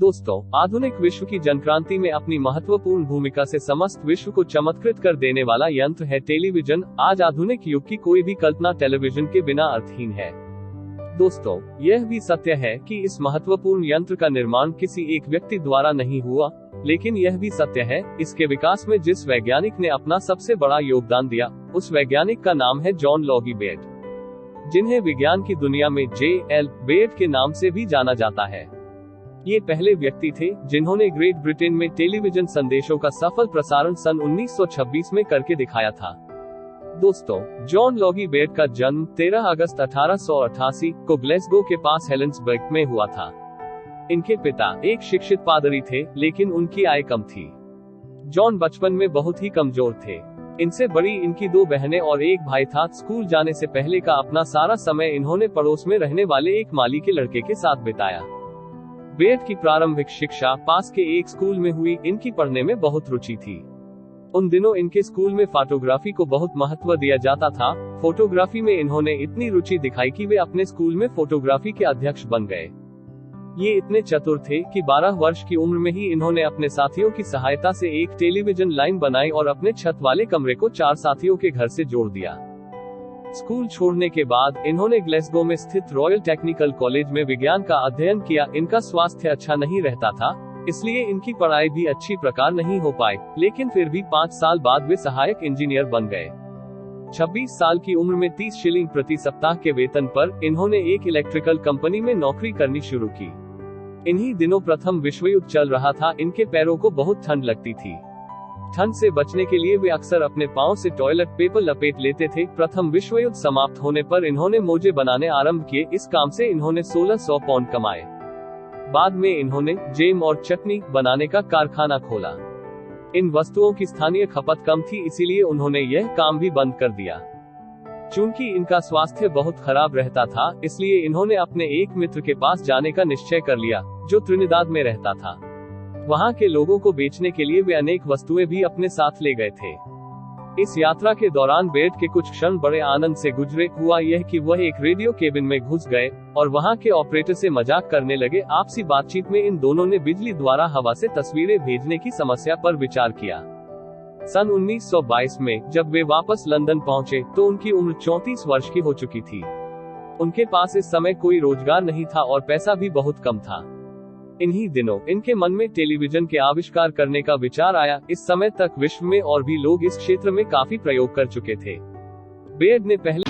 दोस्तों, आधुनिक विश्व की जनक्रांति में अपनी महत्वपूर्ण भूमिका से समस्त विश्व को चमत्कृत कर देने वाला यंत्र है टेलीविजन। आज आधुनिक युग की कोई भी कल्पना टेलीविजन के बिना अर्थहीन है। दोस्तों, यह भी सत्य है कि इस महत्वपूर्ण यंत्र का निर्माण किसी एक व्यक्ति द्वारा नहीं हुआ, लेकिन यह भी सत्य है, इसके विकास में जिस वैज्ञानिक ने अपना सबसे बड़ा योगदान दिया, उस वैज्ञानिक का नाम है जॉन लॉगी बेट, जिन्हें विज्ञान की दुनिया में J.L. बेट के नाम से भी जाना जाता है। ये पहले व्यक्ति थे जिन्होंने ग्रेट ब्रिटेन में टेलीविजन संदेशों का सफल प्रसारण सन 1926 में करके दिखाया था। दोस्तों, जॉन लॉगी बेट का जन्म 13 अगस्त 1888 को ग्लेसगो के पास हेलेंसबर्ग में हुआ था। इनके पिता एक शिक्षित पादरी थे, लेकिन उनकी आय कम थी। जॉन बचपन में बहुत ही कमजोर थे। इनसे बड़ी इनकी 2 बहनें और एक भाई था। स्कूल जाने से पहले का अपना सारा समय इन्होंने पड़ोस में रहने वाले एक माली के लड़के के साथ बिताया। बेट की प्रारंभिक शिक्षा पास के एक स्कूल में हुई। इनकी पढ़ने में बहुत रुचि थी। उन दिनों इनके स्कूल में फोटोग्राफी को बहुत महत्व दिया जाता था। फोटोग्राफी में इन्होंने इतनी रुचि दिखाई कि वे अपने स्कूल में फोटोग्राफी के अध्यक्ष बन गए। ये इतने चतुर थे कि 12 वर्ष की उम्र में ही इन्होंने अपने साथियों की सहायता से एक टेलीविजन लाइन बनाई और अपने छत वाले कमरे को 4 साथियों के घर से जोड़ दिया। स्कूल छोड़ने के बाद इन्होंने ग्लेसगो में स्थित रॉयल टेक्निकल कॉलेज में विज्ञान का अध्ययन किया। इनका स्वास्थ्य अच्छा नहीं रहता था, इसलिए इनकी पढ़ाई भी अच्छी प्रकार नहीं हो पाई, लेकिन फिर भी 5 साल बाद वे सहायक इंजीनियर बन गए। 26 साल की उम्र में 30 शिलिंग प्रति सप्ताह के वेतन पर इन्होंने एक इलेक्ट्रिकल कंपनी में नौकरी करनी शुरू की। इन्हीं दिनों प्रथम विश्व युद्ध चल रहा था। इनके पैरों को बहुत ठंड लगती थी। ठंड से बचने के लिए वे अक्सर अपने पांव से टॉयलेट पेपर लपेट लेते थे। प्रथम विश्व युद्ध समाप्त होने पर इन्होंने मोजे बनाने आरंभ किए। इस काम से इन्होंने 1600 पाउंड कमाए। बाद में इन्होंने जेम और चटनी बनाने का कारखाना खोला। इन वस्तुओं की स्थानीय खपत कम थी, इसीलिए उन्होंने यह काम भी बंद कर दिया। चूंकि इनका स्वास्थ्य बहुत खराब रहता था, इसलिए इन्होंने अपने एक मित्र के पास जाने का निश्चय कर लिया, जो त्रिनिदाद में रहता था। वहां के लोगों को बेचने के लिए वे अनेक वस्तुएं भी अपने साथ ले गए थे। इस यात्रा के दौरान बेट के कुछ क्षण बड़े आनंद से गुजरे। हुआ यह कि वह एक रेडियो केबिन में घुस गए और वहां के ऑपरेटर से मजाक करने लगे। आपसी बातचीत में इन दोनों ने बिजली द्वारा हवा से तस्वीरें भेजने की समस्या पर विचार किया। सन 1922 में जब वे वापस लंदन पहुंचे तो उनकी उम्र 34 वर्ष की हो चुकी थी। उनके पास इस समय कोई रोजगार नहीं था और पैसा भी बहुत कम था। इन्हीं दिनों इनके मन में टेलीविजन के आविष्कार करने का विचार आया। इस समय तक विश्व में और भी लोग इस क्षेत्र में काफी प्रयोग कर चुके थे। बेट ने पहले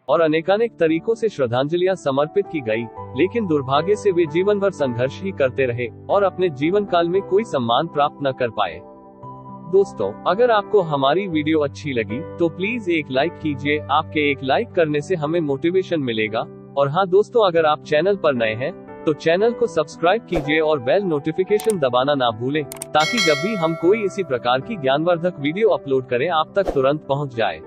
और अनेकानेक तरीकों से श्रद्धांजलियां समर्पित की गई, लेकिन दुर्भाग्य से वे जीवन भर संघर्ष ही करते रहे और अपने जीवन काल में कोई सम्मान प्राप्त न कर पाए। दोस्तों, अगर आपको हमारी वीडियो अच्छी लगी तो प्लीज एक लाइक कीजिए। आपके एक लाइक करने से हमें मोटिवेशन मिलेगा। और हाँ दोस्तों, अगर आप चैनल पर नए हैं तो चैनल को सब्सक्राइब कीजिए और बेल नोटिफिकेशन दबाना ना भूलें, ताकि जब भी हम कोई इसी प्रकार की ज्ञानवर्धक वीडियो अपलोड करें आप तक तुरंत पहुंच जाए।